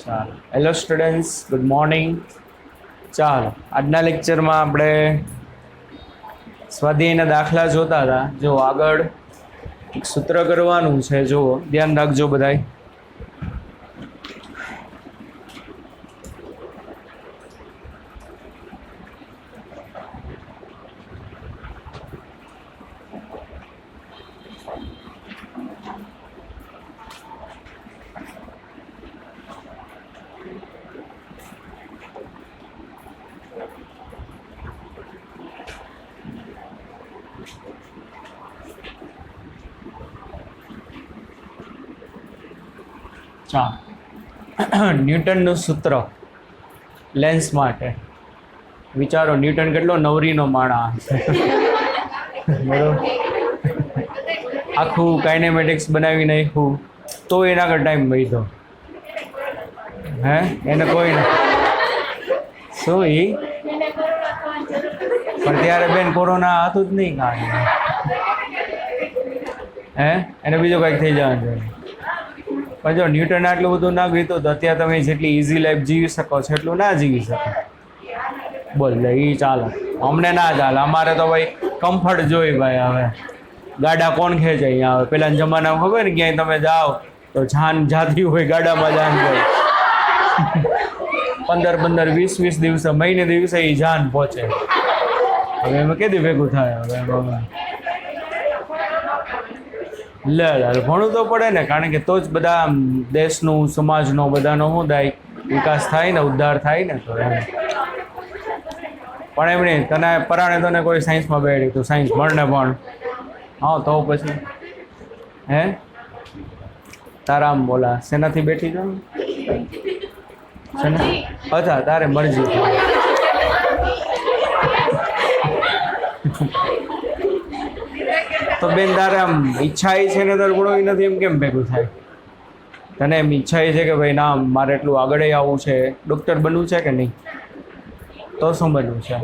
ચાલો hello students, good morning. ચાલો આજના લેક્ચરમાં આપણે સ્વાધ્યાયના દાખલા જોતા હતા. જો આગળ એક સૂત્ર કરવાનું છે, જુઓ ધ્યાન રાખજો બધાય. ન્યૂટનનું સૂત્ર લેન્સ માટે. વિચારો, ન્યૂટન કેટલો નવરીનો માણસ બરોબર. આખું કાઇનેમેટિક્સ બનાવી નાખ્યું તો એના આગળ ટાઈમ વધ્યો. હે એને કોઈ શું ઈ પણ ત્યારે બેન કોરોના હતું જ નહીં કાંઈ. હે એને બીજું કંઈક થઈ જવાનું છે. પણ જો ન્યૂટન આટલું બધું ના ગીતું તો અત્યારે તમે જેટલી ઇઝી લાઈફ જીવી શકો છો એટલું ના જીવી શકો. બોલ એ ચાલે, અમને ના ચાલે. અમારે તો ભાઈ કમ્ફર્ટ જોઈ ભાઈ. હવે ગાડા કોણ ખેંચે અહીંયા? હવે પેલા જમાનામાં ખબર ને ક્યાંય તમે જાઓ તો જાન જાતી હોય ગાડામાં, જાન જાય 15-15, 20-20 દિવસે, મહિને દિવસે એ જાન પહોંચે. હવે એમાં કેદી ભેગું થાય? હવે લે ભણવું તો પડે ને, કારણ કે તો જ બધા દેશનું, સમાજનો, બધાનો શું થાય, વિકાસ થાય ને, ઉદ્ધાર થાય ને. તો એમ પણ એમ નહીં, તને પરાણે તને કોઈ સાયન્સમાં બેઠી તું સાયન્સ ભણને ભણ. હા તો પછી હે તારા આમ બોલા શેનાથી બેઠી જાઉં? અચ્છા, તારે મરજી. તો બેન તારે આમ ઈચ્છા એ છે ને તારે ગુણો નથી, એમ કેમ ભેગું થાય? તને એમ ઈચ્છા એ છે કે ભાઈ ના મારે એટલું આગળ આવવું છે, ડૉક્ટર બનવું છે કે નહીં? તો શું બનવું છે?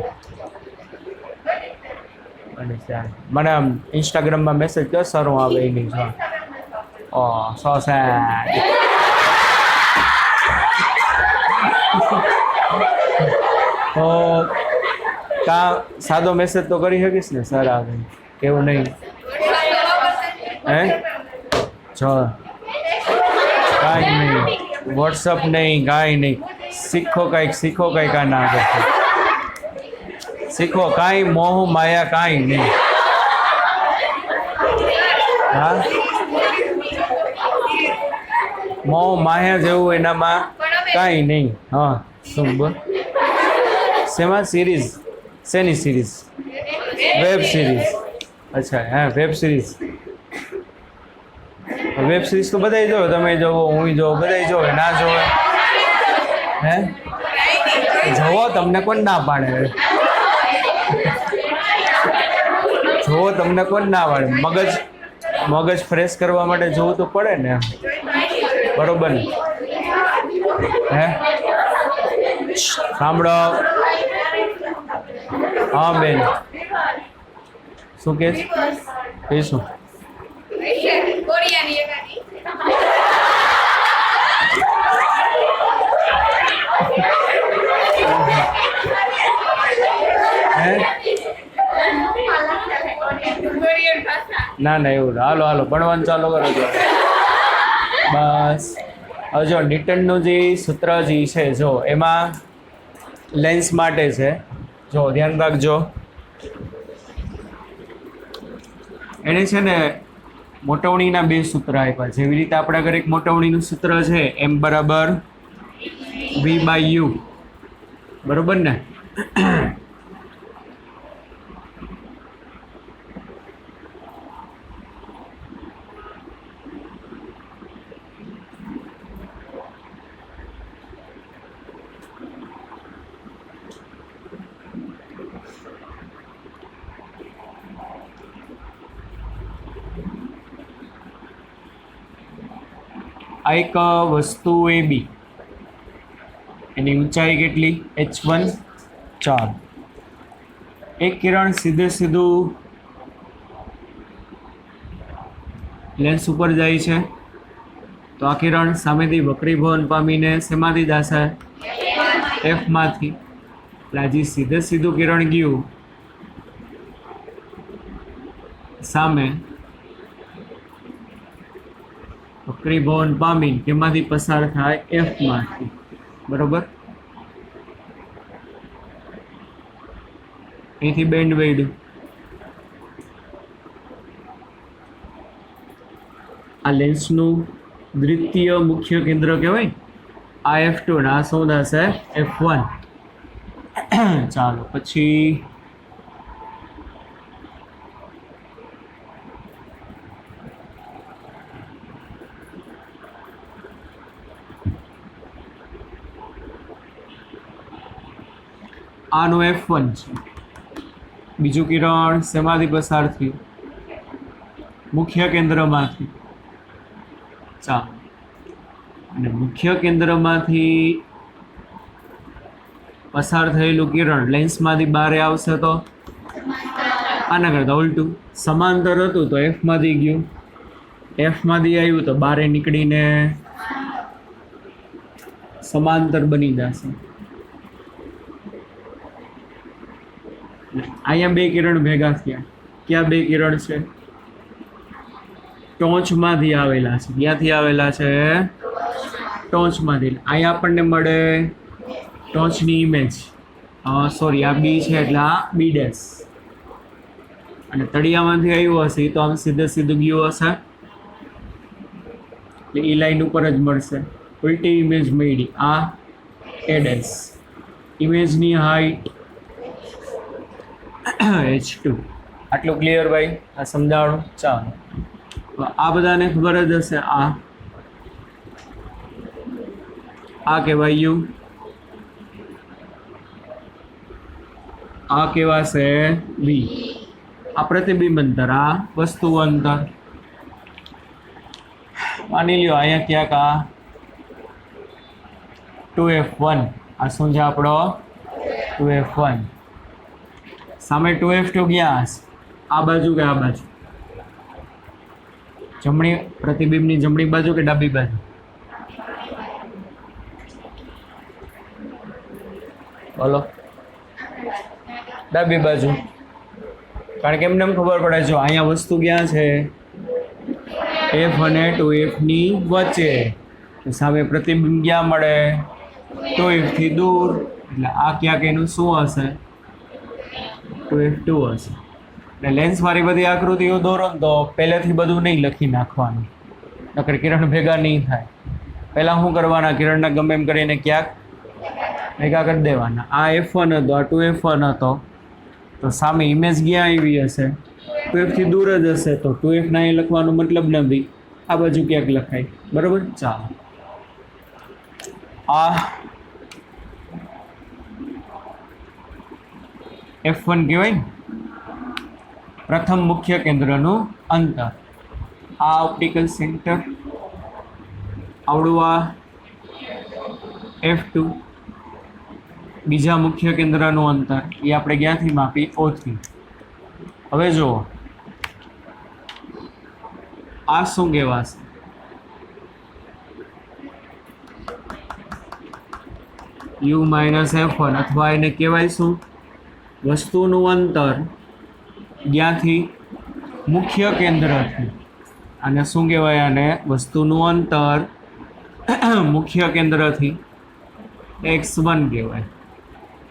મને આમ ઇન્સ્ટાગ્રામમાં મેસેજ કર, સારું આવે એ નહીં. ઓ સો સેડ. તો કા સાદો મેસેજ તો કરી શકીશ ને, સર આવે એવું નહીં. હે જો કાંઈ નહીં, વોટ્સઅપ નહીં, કાંઈ નહીં. શીખો કંઈક, શીખો કંઈક. આ ના કરશો શીખો કાંઈ, મોહ માયા કાંઈ નહીં. હા, મોહ માયા જેવું એનામાં કાંઈ નહીં. હા શું બોલ? શેમાં સિરીઝ? શેની સિરીઝ? Web series. અચ્છા હા, વેબ સિરીઝ. વેબ સિરીઝ તો બધાય જોવે, તમે જોવો, હું જોવો, બધાય જોવે. ના જોવે? હે જોવો, તમને કોણ ના પાડે? જોવો, તમને કોણ ના પાડે? મગજ ફ્રેશ કરવા માટે જોવું તો પડે ને, બરોબર ને? હે સાંભળો. હા બેન, શું કે શું? ના ના એવું. હાલો હાલો ભણવાનું ચાલુ કરો છો. બસ હવે જો ન્યૂટનનું જે સૂત્ર જે છે, જો એમાં લેન્સ માટે છે. જો ધ્યાન રાખજો, એને છે ને મોટવણીના બે સૂત્ર આપ્યા. જેવી રીતે આપણા ઘરે એક મોટવણીનું સૂત્ર છે, M બરાબર V/U, બરોબર ને? આ એક વસ્તુ AB, એની ઊંચાઈ કેટલી? h1 4. એક કિરણ સીધું લેન્સ ઉપર જાય છે, તો આ કિરણ સામેથી વક્રીભવન પામીને શેમાંથી જશે? એફમાંથી. એટલે હજી સીધું કિરણ ગયું સામે વક્રીભવન પામીને કેમાંથી પસાર થાય? એફમાંથી. બરોબર. અહીંથી બેન્ડ વળ્યું. આ લેન્સનું દ્વિતીય મુખ્ય કેન્દ્ર કહેવાય. આ F2 ને આ શું થશે? F1. ચાલો પછી આનું F1 છે. બીજું કિરણ શેમાંથી પસાર થયું? મુખ્ય કેન્દ્રમાંથી. ચાલો, અને મુખ્ય કેન્દ્રમાંથી પસાર થયેલું કિરણ લેન્સમાંથી બહાર આવશે તો આના કરતાં ઉલટું. સમાંતર હતું તો એફમાંથી ગયું, એફમાંથી આવ્યું તો બહાર નીકળીને સમાંતર બની જશે. અહીંયા બે કિરણ ભેગા થયા. ક્યાં બે કિરણ છે? ટોચમાંથી આવેલા છે. ક્યાંથી આવેલા છે? ટોચમાંથી. અહીંયા આપણને મળે ટોચની ઇમેજ. સોરી, આ બી છે એટલે આ બી ડેશ. અને તળિયામાંથી આવ્યું હશે તો આમ સીધું ગયું હશે એટલે એ લાઈન ઉપર જ મળશે. ઉલટી ઇમેજ મળી. આ એ ડેશ. ઇમેજની height H2. આટલું ક્લિયર ભાઈ? આ સમજાણું. ચાલો, આ બધાને ખબર જ હશે. આ કહેવાય યુ, આ કહેવાશે વી. આ પ્રતિબિંબ અંતર, આ વસ્તુ અંતર. માની લ્યો અહીંયા ક્યાંક આ 2F1. આ શું છે આપણો? 2F1. સામે 2F2 ગયા હશે. આ બાજુ કે આ બાજુ? જમણી પ્રતિબિંબની જમણી બાજુ કે ડાબી બાજુ? બોલો. ડાબી બાજુ. કારણ કે એમને એમ ખબર પડે, જો અહીંયા વસ્તુ ક્યાં છે? F અને 2F ની વચ્ચે. સામે પ્રતિબિંબ ક્યાં મળે? 2F થી દૂર. એટલે આ ક્યાંક એનું શું હશે? 2F2 હશે. એટલે લેન્સ વાળી બધી આકૃતિઓ દોરો તો પહેલેથી બધું નહીં લખી નાખવાનું, નકર કિરણ ભેગા નહીં થાય. પહેલાં શું કરવાના? કિરણના ગમે એમ કરીને ક્યાંક ભેગા કરી દેવાના. આ F1 હતો, આ 2F1 હતો, તો સામે ઇમેજ ક્યાં આવી હશે? 2F થી દૂર જ હશે, તો 2F ના એ લખવાનો મતલબ નથી. આ બાજુ ક્યાંક લખાય. બરાબર. ચાલો, આ F1 કહેવાય ને, પ્રથમ મુખ્ય કેન્દ્રનું અંતર. આ ઓપ્ટિકલ સેન્ટર. આવડું આ F2 બીજા મુખ્ય કેન્દ્રનું અંતર. એ આપણે ક્યાંથી માપી? O થી. હવે જુઓ, આ શું કહેવાશે? U - F1, અથવા એને કહેવાય શું? વસ્તુનું અંતર ક્યાંથી? મુખ્ય કેન્દ્રથી. અને શું કહેવાય આને? વસ્તુનું અંતર મુખ્ય કેન્દ્રથી x1 કહેવાય.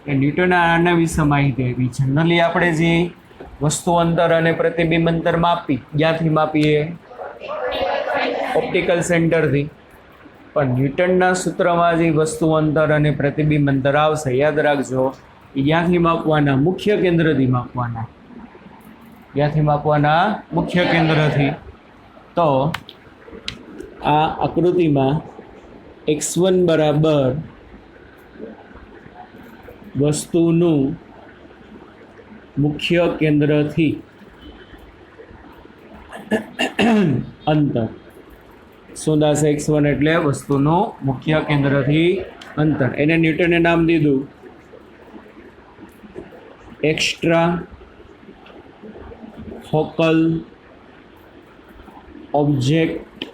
એ ન્યૂટનના આના વિશે માહિતી આપી. જનરલી આપણે જે વસ્તુ અંતર અને પ્રતિબિંબ અંતર માપી, ક્યાંથી માપીએ? ઓપ્ટિકલ સેન્ટરથી. પણ ન્યૂટનના સૂત્રમાં જે વસ્તુ અંતર અને પ્રતિબિંબ અંતર આવશે, યાદ રાખજો, એ ક્યાંથી માપવાના? મુખ્ય કેન્દ્રથી માપવાના. ક્યાંથી માપવાના? મુખ્ય કેન્દ્રથી. તો આ આકૃતિમાં x1 બરાબર વસ્તુનું મુખ્ય કેન્દ્રથી અંતર. શું થશે? x1 એટલે વસ્તુનું મુખ્ય કેન્દ્રથી અંતર. એને ન્યૂટને નામ દીધું એક્સ્ટ્રા ફોકલ ઓબ્જેક્ટ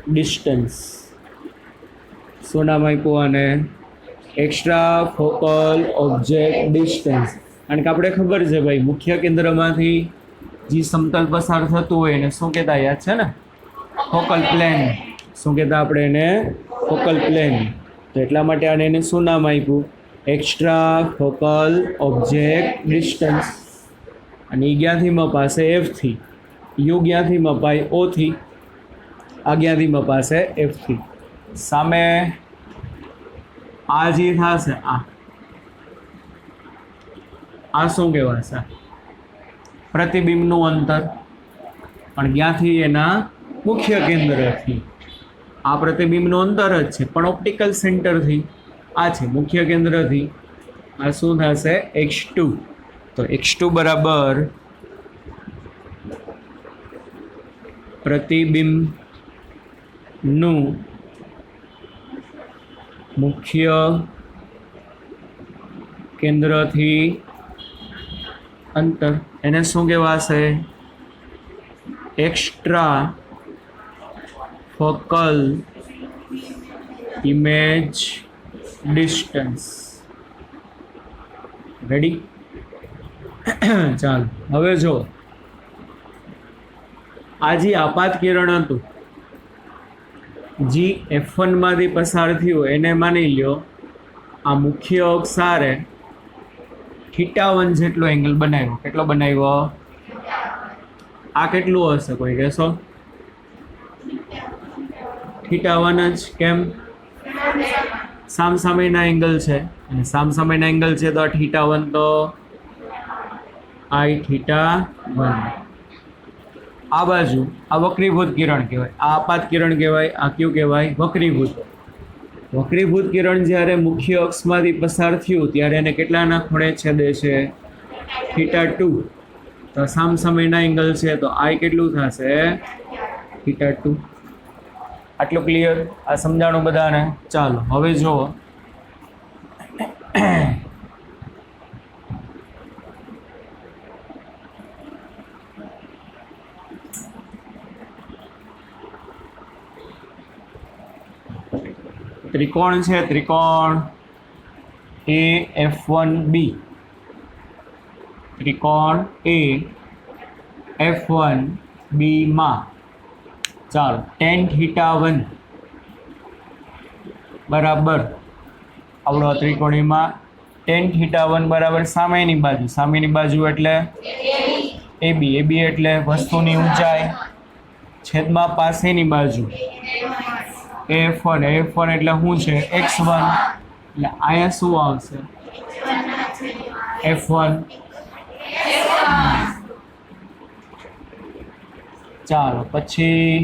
ડિસ્ટન્સ. શું નામ આપ્યું આને? Extra focal object distance. કારણ કે આપણે ખબર છે ભાઈ, મુખ્ય કેન્દ્રમાંથી જે સમતલ પસાર થતું હોય એને શું કહેતા યાદ છે ને? Focal plane. શું કહેતા આપણે એને? Focal plane. તો એટલા માટે આને એને શું નામ આપ્યું? Extra focal object distance. અને એ ક્યાંથી મપાશે? એફથી. યુ ક્યાંથી મપાય? ઓથી. આ ક્યાંથી મપાશે? એફથી. સામે આ જે થશે આ શું કહેવાશે? પ્રતિબિંબનું અંતર. પણ ક્યાંથી? એના મુખ્ય કેન્દ્રથી. આ પ્રતિબિંબનું અંતર જ છે પણ ઓપ્ટિકલ સેન્ટરથી. આ છે મુખ્ય કેન્દ્રથી. આ શું થશે? x2. તો x2 બરાબર પ્રતિબિંબનું મુખ્ય કેન્દ્રથી અંતર. એને શું કહેવાશે? Extra focal image distance. Ready? ચાલો હવે જો આ જે આપાત કિરણ હતું જે F1 માંથી પસાર થયું એને માની લ્યો આ મુખ્ય અક્ષ સારે θ1 જેટલો એંગલ બનાવ્યો. કેટલો બનાવ્યો? આ કેટલું હશે કોઈ કહેશો? θ1 જ. કેમ? સામસામેના એંગલ છે અને સામસામેના એંગલ છે તો આ θ1 તો I θ1. આ બાજુ આ વક્રીભૂત કિરણ કહેવાય, આ આપાત કિરણ કહેવાય, આ કયું કહેવાય? વક્રીભૂત. વક્રીભૂત કિરણ જ્યારે મુખ્ય અક્ષમાંથી પસાર થયું ત્યારે એને કેટલાના ખૂણે છેદે છે? θ2. તો સામસામેના એંગલ છે તો I કેટલું થશે? θ2. આટલું ક્લિયર? આ સમજાણું બધાને? ચાલો હવે જુઓ ત્રિકોણ છે, ત્રિકોણ AF1B. ત્રિકોણ AF1B માં ચાલો tan θ1 બરાબર આવડો ત્રિકોણીમાં tan θ1 બરાબર સામેની બાજુ. સામેની બાજુ એટલે AB. AB એટલે વસ્તુની ઊંચાઈ છેદમાં પાસેની બાજુ AF1. AF1 એટલે શું છે? x1. એટલે અહીંયા શું આવશે? F1. ચાલો પછી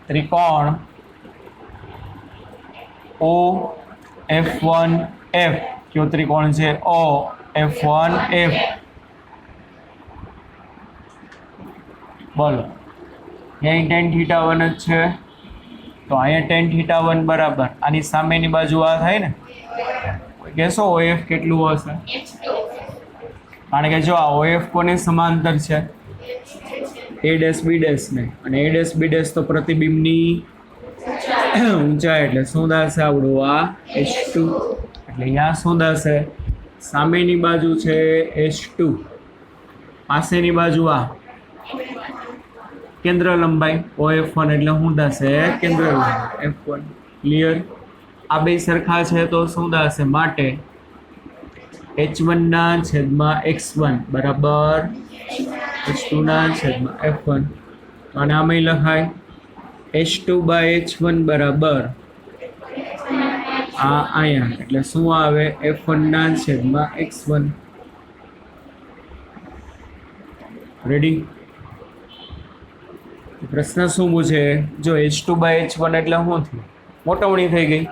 ત્રિકોણ OF1F. કયો ત્રિકોણ છે? OF1F. બોલો અહીં tan θ1 જ છે તો અહીંયા tan θ1 બરાબર આની સામેની બાજુ આ થાય ને. કહેશો OF કેટલું હશે? કારણ કે જો આ OF કોને સમાંતર છે? A' B' ને. અને A' B' તો પ્રતિબિંબની ઊંચાઈ એટલે શું થશે આવડું? આ H2. એટલે અહીંયા શું થશે? સામેની બાજુ છે H2, પાસેની બાજુ આ કેન્દ્ર લંબાઈ OF1 એટલે શું થશે? કેન્દ્ર લંબાઈ F1. ક્લિયર? આ બે સરખા છે તો શું થશે? માટે H1 ના છેદમાં x1 બરાબર H2 ના છેદમાં F1. અને આમાં લખાય H2/H1 બરાબર આ અહીંયા એટલે શું આવે? F1 ના છેદમાં x1. રેડી? પ્રશ્ન શું પૂછે? જો H2/H1 એટલે શું થયું? મોટવણી થઈ ગઈ.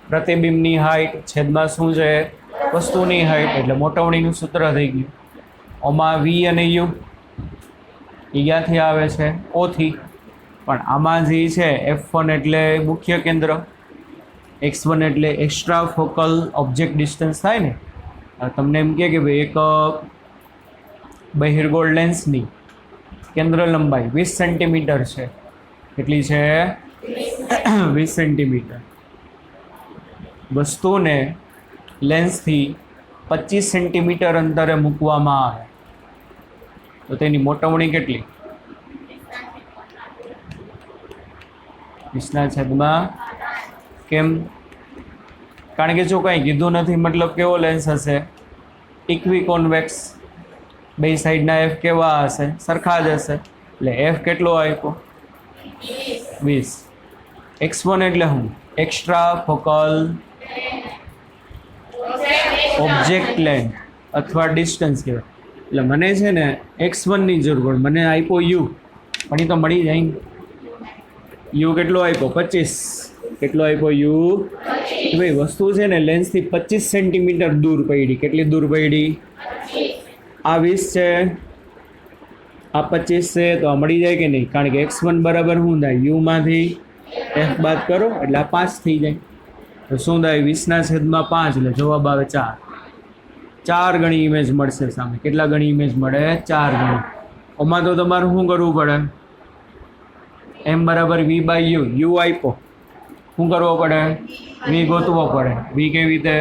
પ્રતિબિંબની હાઈટ છેદમાં શું છે? વસ્તુની હાઈટ. એટલે મોટવણીનું સૂત્ર થઈ ગયું. ઓમાં V અને U એ ક્યાંથી આવે છે? ઓથી. પણ આમાં જે છે F1 એટલે મુખ્ય કેન્દ્ર, x1 એટલે એક્સ્ટ્રા ફોકલ ઓબ્જેક્ટ ડિસ્ટન્સ થાય ને. તમને એમ કે ભાઈ એક બહિર્ગોળ લેન્સની કેન્દ્ર લંબાઈ 20 સેન્ટીમીટર છે કેટલી છે 20 સેન્ટીમીટર. વસ્તુને લેન્સથી 25 સેન્ટીમીટર અંતરે મૂકવામાં આવે તો તેની મોટવણી કેટલી? 20/5. કેમ? કારણ કે જો કંઈ કીધું નથી મતલબ કેવો લેન્સ હશે? ઇક્વી કોન્વેક્સ. બે સાઈડના એફ કેવા હશે? સરખા જ હશે. એટલે એફ કેટલો આપ્યો? 20. x1 એટલે શું? એક્સ્ટ્રા ફોકલ ઓબ્જેક્ટ લેન્થ અથવા ડિસ્ટન્સ કહેવાય. એટલે મને છે ને x1 ની જરૂર પડે. મને આપ્યો યુ, પણ એ તો મળી જાય ને. યુ કેટલો આપ્યો? 25. કેટલો આપ્યો યુ? ભાઈ વસ્તુ છે ને લેન્સથી 25 સેન્ટીમીટર દૂર પડી. કેટલી દૂર પડી? આ 20 છે, આ 25 છે, તો આ મળી જાય કે નહીં? કારણ કે x1 બરાબર શું થાય? યુમાંથી f બાદ કરો એટલે આ 5 થઈ જાય. તો શું થાય? 20/5 એટલે જવાબ આવે 4. 4 ગણી ઇમેજ મળશે સામે. કેટલા ગણી ઇમેજ મળે? 4 ગણી. આમાં તો તમારે શું કરવું પડે? m બરાબર v બાય યુ. યુ આપ્યો, શું કરવો પડે? v ગોતવો પડે. v કેવી રીતે?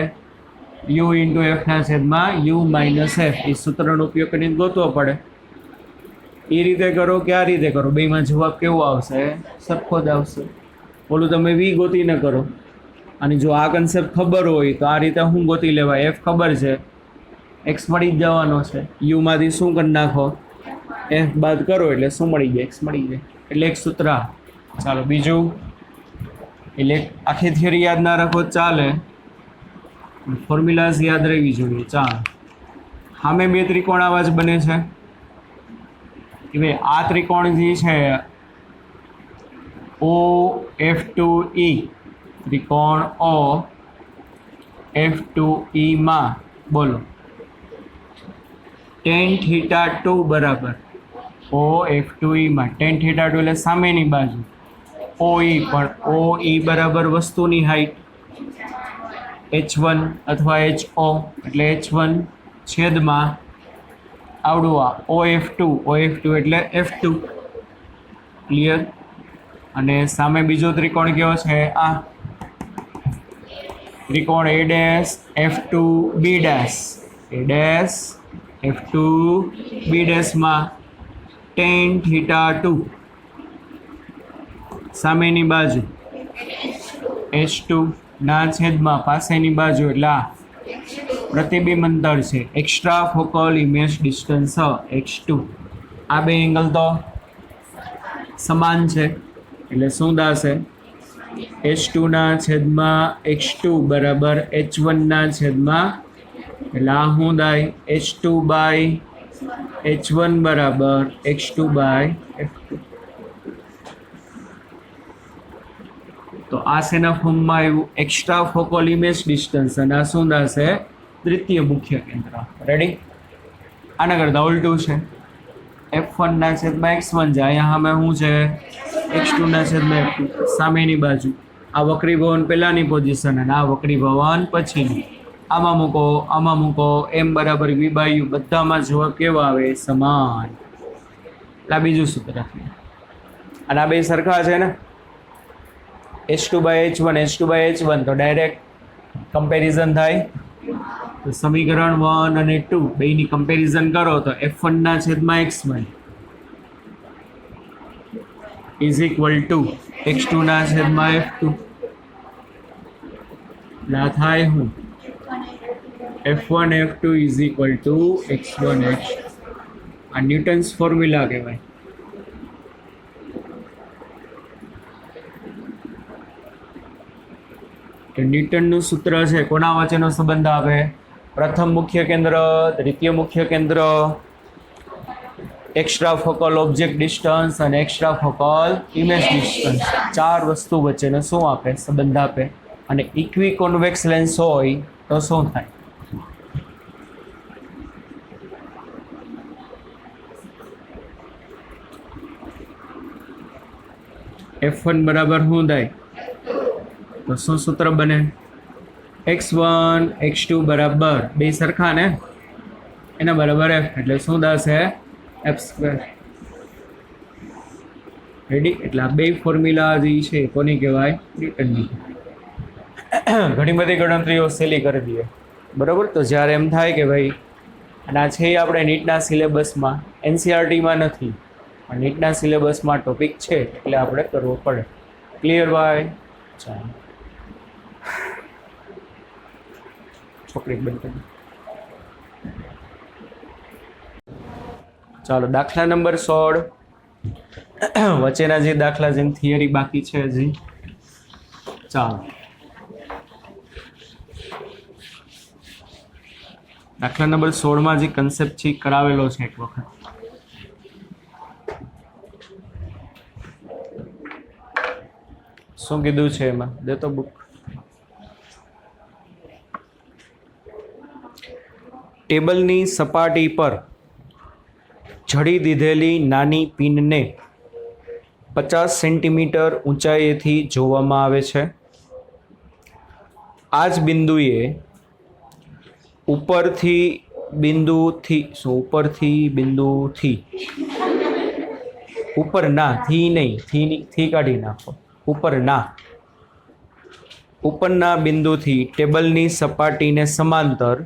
u ઇન્ટુ f/યુ માઇનસ f. એ સૂત્રનો ઉપયોગ કરીને ગોતવો પડે. એ રીતે કરો કે આ રીતે કરો, બેમાં જવાબ કેવો આવશે? સરખો જ આવશે. બોલું તમે v ગોતીને કરો, અને જો આ કન્સેપ્ટ ખબર હોય તો આ રીતે શું ગોતી લેવાય? f ખબર છે, x મળી જ જવાનો છે. u માંથી શું કરી નાખો? f બાદ કરો એટલે શું મળી જાય? x મળી જાય. એટલે એક સૂત્ર. ચાલો બીજું. એટલે આખી થિયરી યાદ ના રાખો ચાલે, ફોર્મ્યુલાઝ યાદ રહેવી જોઈએ. ચાલો, સામે બે ત્રિકોણ આવા જ બને છે કે ભાઈ આ ત્રિકોણ જે છે OF2E, ત્રિકોણ OF2E માં બોલો tan θ2 બરાબર OF2E માં tan θ2 એટલે સામેની બાજુ. OE પણ OE બરાબર વસ્તુની હાઈટ H1 અથવા HO એટલે H1 છેદમાં આવડું આ OF2 એટલે F2. ક્લિયર? અને સામે બીજો ત્રિકોણ કયો છે? આ ત્રિકોણ A'F2B F2B માં tan θ2 સામેની બાજુ H2 ના છેદમાં પાસેની બાજુ એટલે આ પ્રતિબિંબ અંતર છે. Extra focal image distance x2. આ બે એંગલ તો સમાન છે એટલે શું થશે? H2 ના છેદમાં x2 બરાબર H1 ના છેદમાં, એટલે આ શું થાય? H2 બાય H1 બરાબર x2 બાય f2. તો આ શેના ફોર્મમાં આવ્યું? Extra focal image distance. અને આ શું થશે? દ્વિતીય મુખ્ય કેન્દ્ર. રેડી? આના કરતાં ઉલટું છે. f1 ના છેદમાં x1 છે, અહીંયા સામે શું છે? x2 ના છેદમાં f2. સામેની બાજુ આ વક્રીભવન પહેલાની પોઝિશન અને આ વક્રીભવન પછીની. આમાં મૂકો m બરાબર v બાય u. બધામાં જવાબ કેવા આવે? સમાન. આ બીજું સૂત્ર. અને આ બે સરખા છે ને, H2 બાય H1 તો ડાયરેક્ટ કમ્પેરિઝન થાય. તો સમીકરણ 1 અને 2 બેની કમ્પેરિઝન કરો તો f1 ના છેદમાં x1 is equal two x2 ના છેદમાં f2. ના થાય હું? f1 f2 is equal two x1 x2. આ ન્યૂટન્સ ફોર્મ્યુલા કહેવાય. તો ન્યૂટનનું સૂત્ર છે, કોના વચ્ચેનો સંબંધ આપે? પ્રથમ મુખ્ય કેન્દ્ર, દ્વિતીય મુખ્ય કેન્દ્ર, એક્સ્ટ્રા ફોકલ ઓબ્જેક્ટ ડિસ્ટન્સ અને એક્સ્ટ્રા ફોકલ ઇમેજ ડિસ્ટન્સ. 4 વસ્તુ વચ્ચેનો શું આપે? સંબંધ આપે. અને ઇક્વી કોન્વેક્સ લેન્સ હોય તો શું થાય? f1 બરાબર શું થાય? તો શું સૂત્ર બને? x1 x2 બરાબર બે સરખા ને, એના બરાબર f. એટલે શું થશે? f². રેડી? એટલે આ બે ફોર્મ્યુલા જે છે કોની કહેવાય? ન્યૂટનની. ઘણી બધી ગણતરીઓ સહેલી કરી દઈએ, બરાબર. તો જ્યારે એમ થાય કે ભાઈ અને આ છે આપણે નીટના સિલેબસમાં, એનસીઆરટીમાં નથી, પણ નીટના સિલેબસમાં ટોપિક છે એટલે આપણે કરવો પડે. ક્લિયર ભાઈ? ચાલો છોકરી બંધ કરી. ચાલો દાખલા નંબર 16 વચ્ચેના જે દાખલા જેમ થિયરી બાકી છે હજી. ચાલો દાખલા નંબર 16 જે કન્સેપ્ટ છે કરાવેલો છે એક વખત. શું કીધું છે એમાં? દેતો બુક. ટેબલની સપાટી પર જડી દીધેલી નાની પિનને 50 સેન્ટીમીટર ઊંચાઈએથી જોવામાં આવે છે. આ જ બિંદુએ ઉપરથી બિંદુથી ઉપરના થી નહીં, થી કાઢી નાખો, ઉપરના બિંદુથી ટેબલની સપાટીને સમાંતર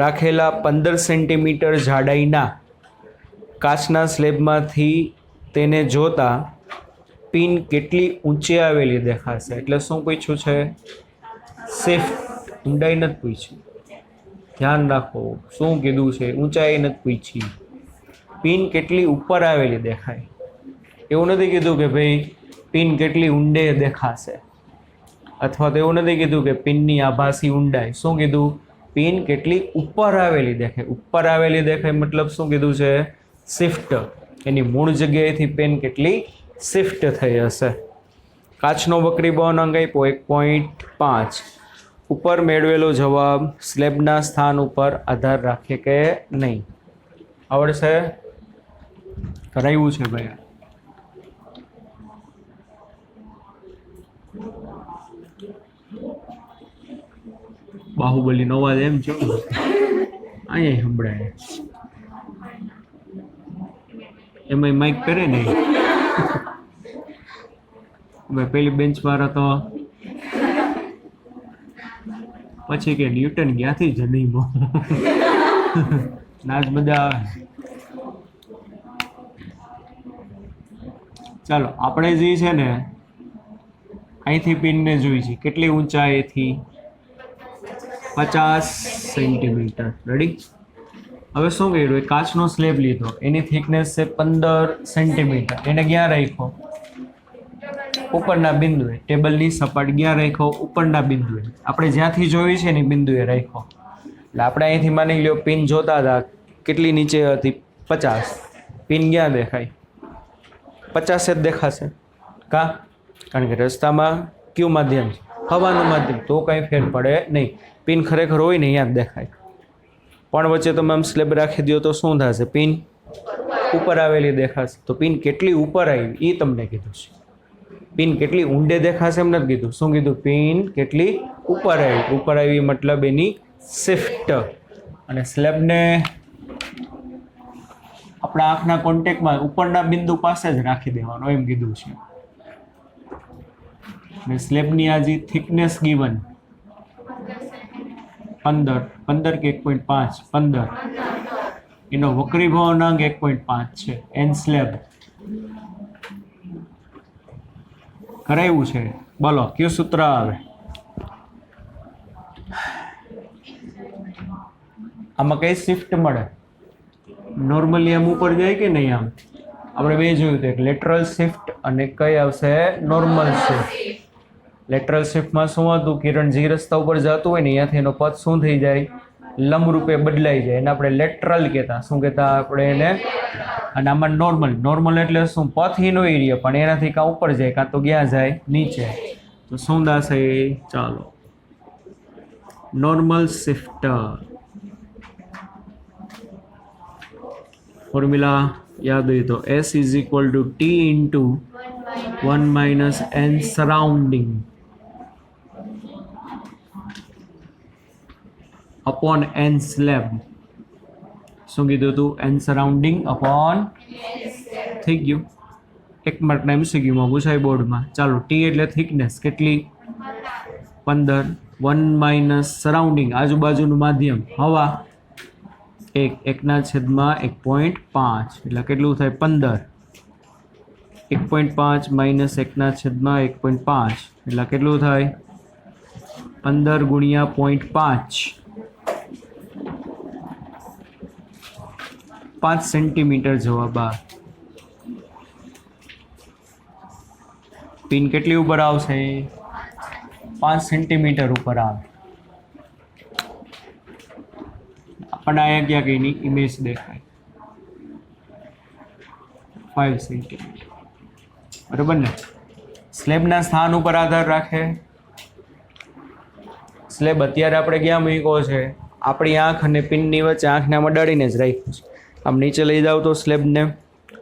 રાખેલા 15 સેન્ટીમીટર જાડાઈના કાચના સ્લેબમાંથી તેને જોતા પિન કેટલી ઊંચી આવેલી દેખાશે? એટલે શું પૂછ્યું છે? શિફ્ટ. ઊંડાઈ નથી પૂછી, ધ્યાન રાખો. શું કીધું છે? ઊંચાઈ નથી પૂછી. પિન કેટલી ઉપર આવેલી દેખાય, એવું નથી કીધું કે ભાઈ પિન કેટલી ઊંડે દેખાશે, અથવા તો એવું નથી કીધું કે પિનની આભાસી ઊંડાઈ. શું કીધું? પિન કેટલી ઉપર આવેલી દેખાય. ઉપર આવેલી દેખાય મતલબ શું કીધું છે? શિફ્ટ. એની મૂળ જગ્યાએથી પેન કેટલી શિફ્ટ થઈ હશે. કાચનો વક્રીભાવન અંક આપ્યો 1.5. ઉપર મેળવેલો જવાબ સ્લેબના સ્થાન ઉપર આધાર રાખે કે નહીં? આવડશે? કરાવ્યું છે ભાઈ? બાહુબલી નો અવાજ એમ છો અહીંયા સંભળાય. એમાં માઇક કરે ને પેલી બેન્ચ પર હતો પછી કે ન્યૂટન ક્યાંથી જન્મો નાચ બધા આવે. ચાલો આપણે જે છે ને અહીંથી પિનને જોઈ છે કેટલી ઊંચાઈથી? 50 સેન્ટીમીટર. રેડી? હવે શું કર્યું? કાચનો સ્લેબ લીધો, એની થિકનેસ છે 15 સેન્ટીમીટર. એને ક્યાં રાખ્યો? ઉપરના બિંદુએ. ટેબલની સપાટી ક્યાં રાખ્યો? ઉપરના બિંદુએ. આપણે જ્યાંથી જોઈ છે ને બિંદુએ રાખ્યો. એટલે આપણે અહીંથી માની લ્યો પિન જોતા હતા કેટલી નીચે હતી? 50. પિન ક્યાં દેખાય? 50 જ દેખાશે. કા? કારણ કે રસ્તામાં કયું માધ્યમ છે? હવાનું માધ્યમ. તો કંઈ ફેર પડે નહીં. પિન ખરેખર હોય ને અહીંયા જ દેખાય. પણ વચ્ચે તમે આમ સ્લેબ રાખી દો તો શું થશે? પિન ઉપર આવેલી દેખાશે. તો પિન કેટલી ઉપર આવી એ તમને કીધું છે. પિન કેટલી ઊંડે દેખાશે એમ નથી કીધું. શું કીધું? પિન કેટલી ઉપર આવી. ઉપર આવી મતલબ એની શિફ્ટ. અને સ્લેબને આપણા આંખના કોન્ટેક્ટમાં ઉપરના બિંદુ પાસે જ રાખી દેવાનો એમ કીધું છે. અને સ્લેબની આ જે થિકનેસ ગીવન 15 કે 1.5 15, એનો વક્રીભાવનાંક 1.5 છે. એન સ્લેબ કરાવ્યું છે. બોલો કયું સૂત્ર આવે? આમાં કઈ શિફ્ટ મળે? નોર્મલી આમ ઉપર જાય કે નહીં? આમ આપણે બે જોયું હતું, એક લેટરલ શિફ્ટ અને કઈ આવશે? Normal shift. લેટરલ શિફ્ટમાં શું હતું? કિરણ જે રસ્તા ઉપર જતું હોય ને ત્યાંથી એનો પથ શું થઈ જાય? લંબ રૂપે બદલાઈ જાય. એને આપણે લેટરલ કહેતા. શું કહેતા આપણે એને? અને આમાં નોર્મલ એટલે શું? પથ હીનો એરિયા, પણ એનાથી કાં ઉપર જાય કાં તો ક્યાં જાય? નીચે. તો શું થશે? ચાલો નોર્મલ શિફ્ટ ફોર્મ્યુલા યાદ હોય તો S = T × 1 - n surrounding upon n slab. શું કીધું હતું? n સરાઉન્ડિંગ upon થઈ ગયું. 1 માર્કના એમસીક્યુમાં પૂછાય બોર્ડમાં. ચાલો ટી એટલે થિકનેસ કેટલી 15. 1 માઇનસ સરાઉન્ડિંગ આજુબાજુનું માધ્યમ હવા 1/1/1.5 એટલે કેટલું થાય 15. 1.5 માઇનસ 1/1.5 એટલે કેટલું થાય 15 ગુણ્યા 0.5 5 સેન્ટીમીટર જવાબ આ. પિન કેટલી ઉપર આવશે 5 સેન્ટીમીટર ઉપર આવે. આપણને અહીંયા ક્યાં કઈની ઇમેજ દેખાય 5 સેન્ટીમીટર બરાબર ને. સ્લેબના સ્થાન ઉપર આધાર રાખે. સ્લેબ અત્યારે આપણે ક્યાં મૂક્યો છે આપણી આંખ અને પિનની વચ્ચે આંખને આમાં અડાડીને જ રાખ્યું છે. આમ નીચે લઈ જાવ તો સ્લેબને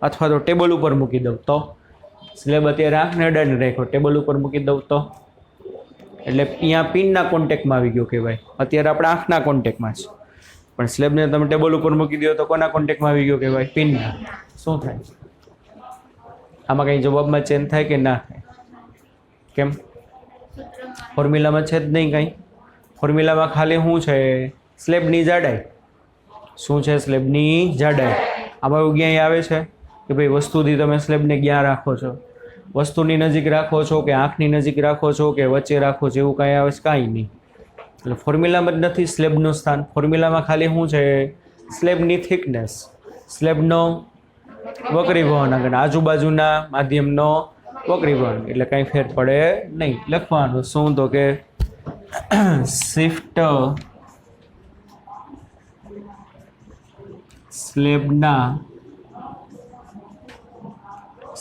અથવા તો ટેબલ ઉપર મૂકી દઉં તો સ્લેબ અત્યારે આંખને અડાડીને રાખ્યો ટેબલ ઉપર મૂકી દઉં તો એટલે અહીંયા પિનના કોન્ટેક્ટમાં આવી ગયો કહેવાય. અત્યારે આપણે આંખના કોન્ટેક્ટમાં છે પણ સ્લેબને તમે ટેબલ ઉપર મૂકી દો તો કોના કોન્ટેક્ટમાં આવી ગયો કહેવાય પિનના. શું થાય આમાં કંઈ જવાબમાં ચેન્જ થાય કે ના થાય? કેમ? ફોર્મ્યુલામાં છે જ નહીં કંઈ. ફોર્મ્યુલામાં ખાલી શું છે સ્લેબની જાડાઈ. શું છે સ્લેબની જાડાઈ. આમાં એવું ક્યાંય આવે છે કે ભાઈ વસ્તુથી તમે સ્લેબને ક્યાં રાખો છો? વસ્તુની નજીક રાખો છો કે આંખની નજીક રાખો છો કે વચ્ચે રાખો છો એવું કાંઈ આવે છે? કાંઈ નહીં. એટલે ફોર્મ્યુલામાં જ નથી સ્લેબનું સ્થાન. ફોર્મ્યુલામાં ખાલી શું છે સ્લેબની થિકનેસ, સ્લેબનો વક્રી વહન આગળ આજુબાજુના માધ્યમનો વક્રી વહન એટલે કાંઈ ફેર પડે નહીં. લખવાનું શું તો કે શિફ્ટ સ્લેબના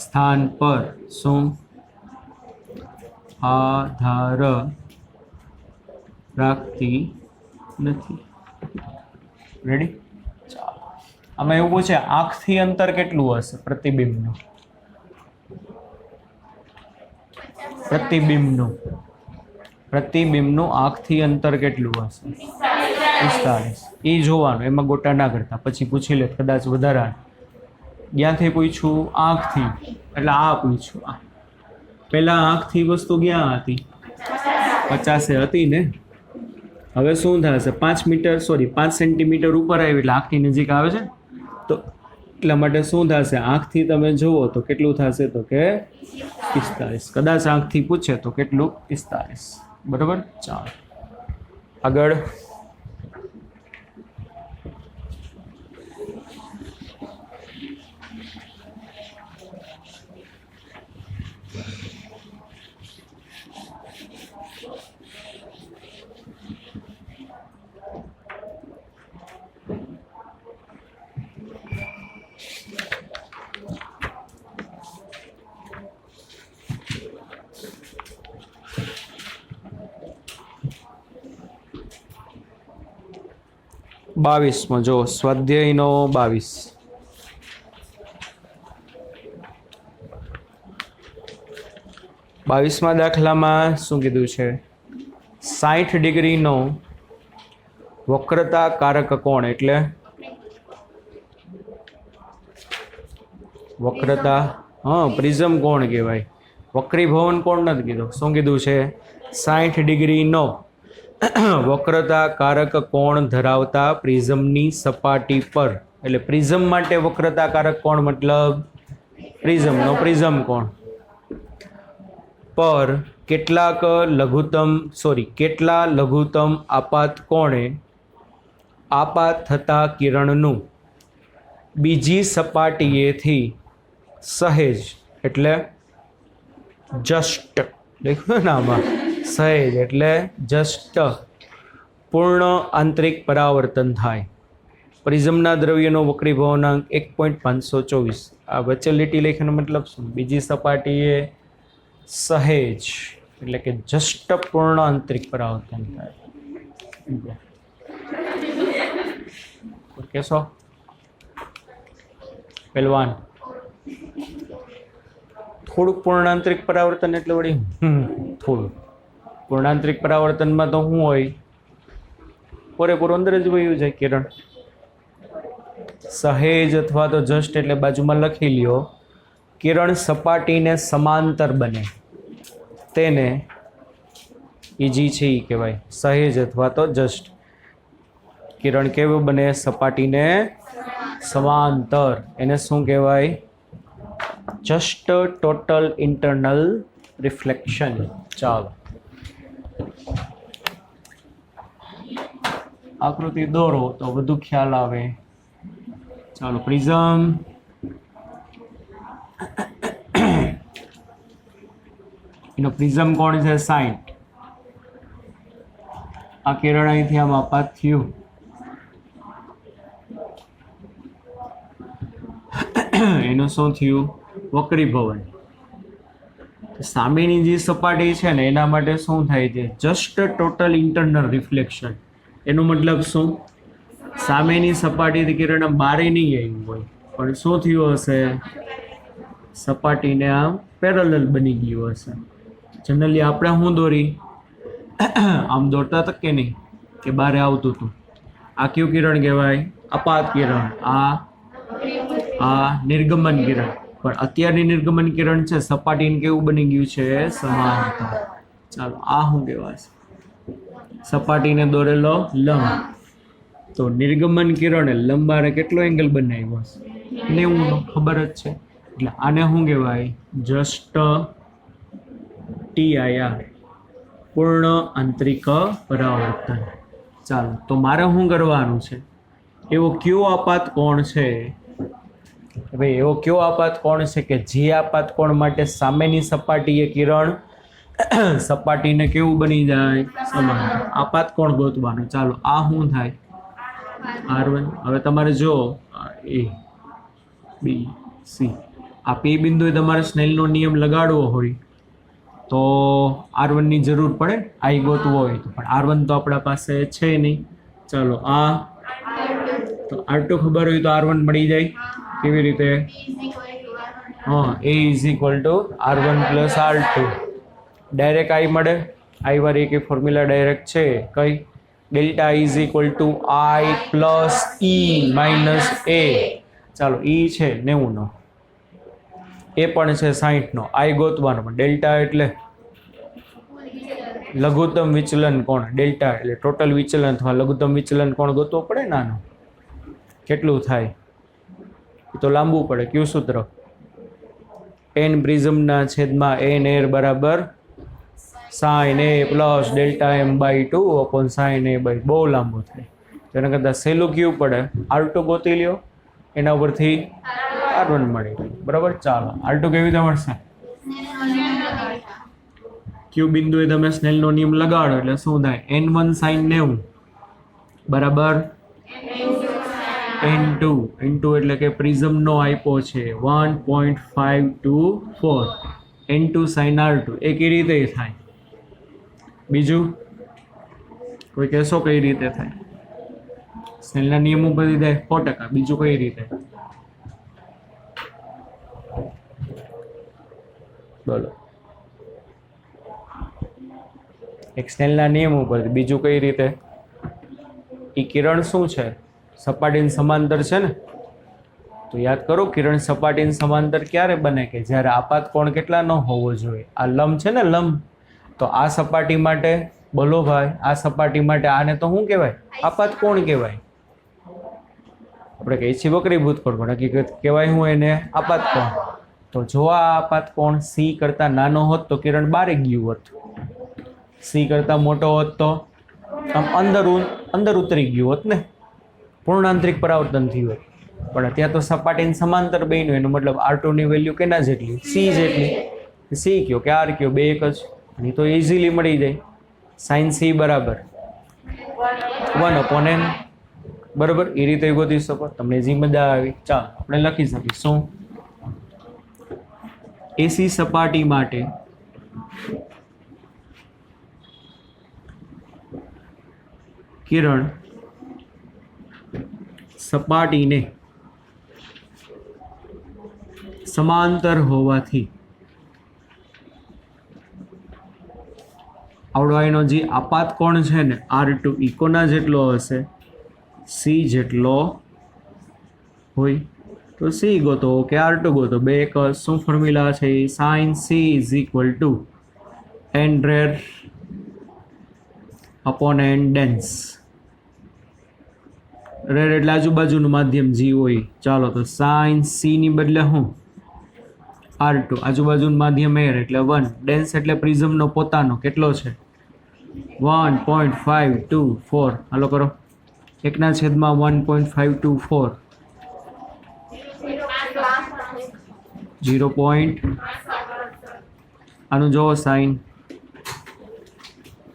સ્થાન પર શું આધાર રાખતી નથી. રેડી? ચાલો આમાં એવું પૂછે આંખથી અંતર કેટલું હશે પ્રતિબિંબનું? પ્રતિબિંબનું આંખથી અંતર કેટલું હશે? 45. એ જોવાનું, એમાં ગોટા ના કરતા. પછી પૂછી લે કદાચ વધારા. ક્યાંથી પૂછ્યું? આંખથી એટલે આ પૂછ્યું. પહેલા આંખથી વસ્તુ ક્યાં હતી 50 હતી ને. હવે શું થશે 5 સેન્ટીમીટર ઉપર આવી એટલે આંખની નજીક આવે છે તો એટલા માટે શું થશે આંખથી તમે જુઓ તો કેટલું થશે તો કે 45. કદાચ આંખથી પૂછે તો કેટલું 45. બરાબર. ચાલો આગળ. બાવીસમાં જો સ્વાધ્યાયનો 22માં દાખલામાં શું કીધું છે 60 ડિગ્રીનો વક્રતા કારક કોણ એટલે વક્રતા પ્રિઝમ કોણ કહેવાય. વક્રીભવન કોણ નથી કીધું. શું કીધું છે 60 ડિગ્રીનો વક્રતા કારક કોણ ધરાવતા પ્રિઝમની સપાટી પર. એટલે પ્રિઝમ માટે વક્રતા કારક કોણ મતલબ પ્રિઝમનો પ્રિઝમ કોણ પર કેટલા લઘુત્તમ આપાત કોણે આપાત થતા કિરણનું બીજી સપાટીએથી સહેજ એટલે જસ્ટ દેખો ને આમાં સહેજ એટલે જસ્ટ પૂર્ણ આંતરિક પરાવર્તન થાય. પ્રિઝમના દ્રવ્યનો વક્રીભવનાંક 1.524. આ વચ્ચે લીટી લેખનો મતલબ શું? બીજી સપાટીએ સહેજ એટલે કે જસ્ટ પૂર્ણ આંતરિક પરાવર્તન થાય. કેશો પહેલવાન થોડુંક પૂર્ણાંતરિક પરાવર્તન એટલે વળી થોડું પૂર્ણાંતરિક પરાવર્તનમાં તો શું હોય પૂરેપૂરું અંદર જ વયું જાય કિરણ. સહેજ અથવા તો જસ્ટ એટલે બાજુમાં લખી લ્યો કિરણ સપાટીને સમાંતર બને તેને ઈજી છે એ કહેવાય, સહેજ અથવા તો જસ્ટ. કિરણ કેવું બને? સપાટીને સમાંતર, એને શું કહેવાય? Just total internal reflection. ચાલો આકૃતિ દોરો તો વધુ ખ્યાલ આવે. ચાલો પ્રિઝમ, એનો પ્રિઝમ કોણ છે? 60. આ કિરણ અહીંથી આમ આપાત થયું, એનું શું થયું? વક્રીભવન. સામેની જે સપાટી છે ને એના માટે શું થાય છે? Just total internal reflection. એનો મતલબ શું? સામેની સપાટીથી કિરણ બારે નહીં આવ્યું હોય, પણ શું થયું હશે? સપાટીને આમ પેરેલલ બની ગયું હશે. જનરલી આપણે શું દોરી? આમ દોરતા હતા કે નહીં, કે બારે આવતું હતું. આ કયું કિરણ કહેવાય? અપાત કિરણ. આ નિર્ગમન કિરણ. પણ અત્યારની નિર્ગમન કિરણ છે સપાટીને કેવું બની ગયું છે? સમાંતર. ચાલો આ શું કહેવાય? સપાટીને દોરેલો લંબ. તો નિર્ગમન કિરણે લંબારે કેટલો એંગલ બનાવ્યો હશે? 90. ખબર જ છે. એટલે આને શું કહેવાય? જસ્ટ TIR, પૂર્ણ આંતરિક પરાવર્તન. ચાલો તો મારે શું કરવાનું છે? એવો કયો આપાત કોણ છે? ભાઈ એવો કયો આપાત કોણ છે કે જે આપાત કોણ માટે સામેની સપાટીએ કિરણ સપાટીને કેવું બની જાય? સમાંતર. આપાત કોણ ગોતવાનું. ચાલો આ શું થાય? R1. હવે તમારે જો A B C આ P બિંદુએ તમારે સ્નેલનો નિયમ લગાડવો હોય તો R1 ની જરૂર પડે, I ગોતવો હોય તો. પણ R1 તો આપણા પાસે છે નહીં. ચાલો આ તો R2 ખબર હોય તો R1 મળી જાય. કેવી રીતે? હા, A is equal two R1 plus R2. Direct I મળે. I વાળી એક ફોર્મ્યુલા ડાયરેક્ટ છે કઈ? Delta is equal two I plus E minus A. ચાલો E છે 90નો, એ પણ છે 60નો. I ગોતવાનો, પણ ડેલ્ટા એટલે લઘુત્તમ વિચલન કોણ? ડેલ્ટા એટલે ટોટલ વિચલન અથવા લઘુત્તમ વિચલન કોણ ગોતવો પડે નાનું. કેટલું થાય એ તો લાંબુ પડે. કયું સૂત્ર? n પ્રિઝમના છેદમાં n એર બરાબર sin A plus delta m by 2 upon sin A by. બહુ લાંબુ થાય. તેના કરતાં સહેલું કયું પડે? R2 ગોતી લ્યો, એના ઉપરથી R1 મળી ગયું. બરાબર. ચાલો R2 કેવી રીતે મળશે? ક્યુ બિંદુએ તમે સ્નેલનો નિયમ લગાડો એટલે શું થાય? n1 sin 90 બરાબર n2. n2 એટલે કે પ્રિઝમનો આપ્યો છે 1.524 n2 sin R2. એ કઈ રીતે થાય? બીજું કોઈ કહેશો કઈ રીતે થાય? સ્નેલના નિયમ ઉપરથી થાય 100%. બીજું કઈ રીતે? બોલો. એક સ્નેલના નિયમ ઉપરથી, બીજું કઈ રીતે? એ કિરણ શું છે? સપાટીને સમાંતર છે ને. તો યાદ કરો, કિરણ સપાટીને સમાંતર ક્યારે બને? કે જ્યારે આપાત કોણ કેટલા ન હોવો જોઈએ. આ લંબ છે ને, લંબ. તો આ સપાટી માટે બોલો ભાઈ, આ સપાટી માટે આને તો શું કહેવાય? આપાત કોણ કહેવાય. આપણે કહીએ છીએ વક્રીભૂત કોણ, પણ હકીકત કહેવાય હું એને આપાત કોણ. તો જો આ આપાત કોણ C કરતાં નાનો હોત તો કિરણ બારે ગયું હોત. C કરતાં મોટો હોત તો આમ અંદર ઉતરી ગયું હોત ને, પૂર્ણ આંતરિક પરાવર્તન થયું હોત. પણ ત્યાં તો સપાટીને સમાંતર બન્યું, એનો મતલબ R2 ની વેલ્યુ કેના જેટલી? C જેટલી. C કયો કે R કયો, બે એક જ. અને તો ઇઝીલી મળી જાય. sin C બરાબર 1/n. બરાબર. એ રીતે ગોતી શકો. તમને જે મજા આવી. ચાલો આપણે લખી શકીશું AC સપાટી માટે કિરણ સપાટીને સમાંતર હોવાથી આવડો એનો જે આપાત કોણ છે ને R2 ઈ કોના જેટલો હશે? C જેટલો હોય. તો તો સી ગોતો કે R2 ગોતો, બે એક શું ફોર્મ્યુલા છે, sine C is equal to n rare upon n dense. Rare એટલે આજુબાજુનું માધ્યમ જી હોય. ચાલો તો સાઇન સી ની બદલે હું R2, આજુબાજુનું માધ્યમ એર એટલે 1, ડેન્સ એટલે પ્રિઝમનો પોતાનો કેટલો છે 1.524. હાલો કરો, 1/1.524 0. આનું જોવો સાઇન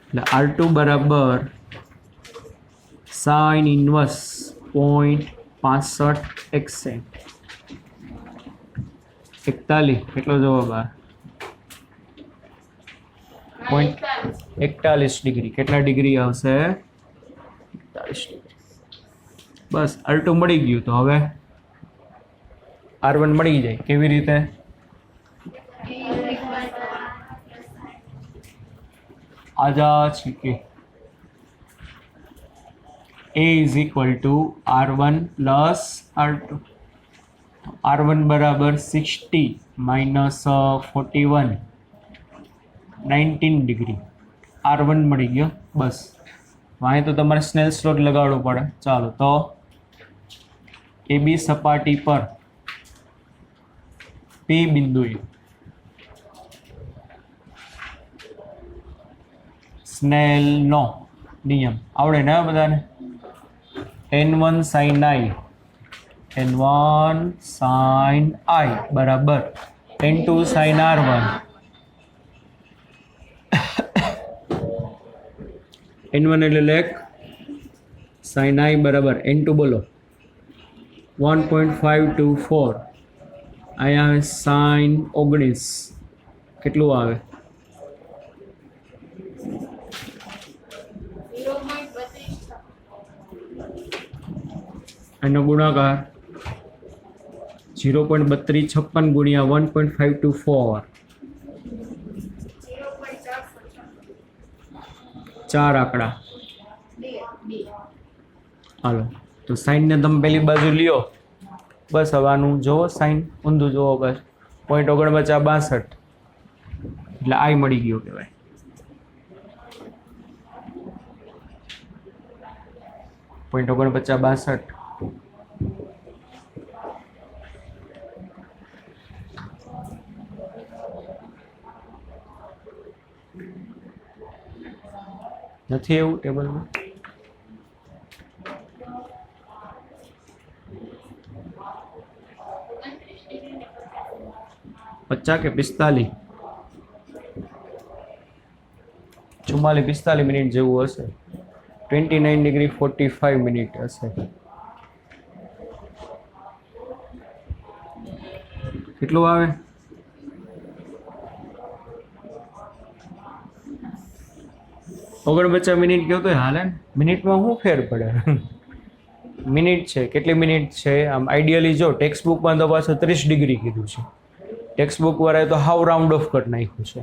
એટલે R2 બરાબર સાઇન ઇન્વર્સ 0.65 41 કેટલો જવાબ આ 0.41 ડિગ્રી. કેટલા ડિગ્રી આવશે 41 ડિગ્રી. બસ R2 મળી ગયું. તો હવે R1 મળી જાય. કેવી રીતે? આજા છે કે A is equal to R1 plus R2. R1 બરાબર 60 minus 41 19 ડિગ્રી. R1 મળી ગયો. બસ વાંહે તો તમારે સ્નેલ સ્લોટ લગાડવો પડે. ચાલો તો AB સપાટી પર P બિંદુએ સ્નેલનો નિયમ આવડે ને બધાને? N1 sin I બરાબર N2 sin R1. N1 એટલે લેખ sin I બરાબર N2 બોલો 1.524. અહીંયા આવે sin 19 કેટલું આવે? 0.3256 એનો ગુણાકાર 0.3256 ગુણ્યા 1.524 4 આંકડા. હાલો તો સાઈનને તમે પેલી બાજુ લ્યો. બસ હવે આનું જુઓ, સાઈન ઊંધું જુઓ. બસ 0.4962 એટલે I મળી ગયો કહેવાય. .4962 નથી એવું ટેબલમાં? પચાસ કે 45 45 મિનિટ જેવું હશે. 29 ડિગ્રી 45 મિનિટ હશે. કેટલું આવે? ઓગણપચાસ મિનિટ કહો તો હાલે ને? મિનિટમાં શું ફેર પડે? મિનિટ છે, કેટલી મિનિટ છે? આમ આઈડિયલી જો ટેક્સ્ટ બુકમાં તો પાછું 30 ડિગ્રી કીધું છે. ટેક્સ્ટ બુક વાળાએ તો હાવ રાઉન્ડ ઓફ કટ નાખ્યું છે.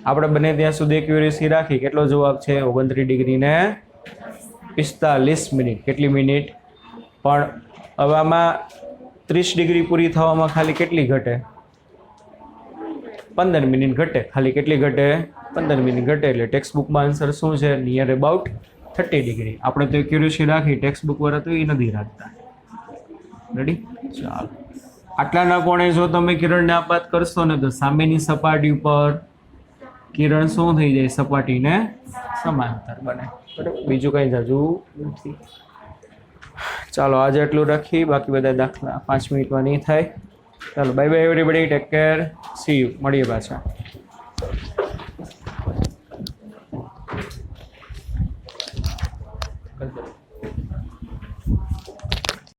આપણે બને ત્યાં સુધી એક્યુરેસી રાખી. કેટલો જવાબ છે? 29 ડિગ્રી ને 45 મિનિટ. કેટલી મિનિટ? પણ હવે આમાં 30 ડિગ્રી પૂરી થવામાં ખાલી કેટલી ઘટે? 15 મિનિટ ઘટે. ખાલી કેટલી ઘટે? 15 મિનિટ ઘટે. એટલે ટેક્સ્ટ બુકમાં આન્સર શું છે? Near about 30 degree. આપણે તો એક્યુરેસી રાખી, ટેક્સ્ટ બુક વાળા તો એ નથી રાખતા. રેડી? ચાલો. આટલાના કોણે જો તમે કિરણને આપાત કરશો ને તો સામેની સપાટી ઉપર કિરણ શું થઈ જાય? સપાટીને સમાંતર બને. બરાબર, બીજું કંઈ જાજુ નથી. ચાલો આજે એટલું રાખી, બાકી બધા દાખલા 5 મિનિટમાં નહીં થાય. ચાલો bye bye everybody, take care, C you. મળીએ પાછા.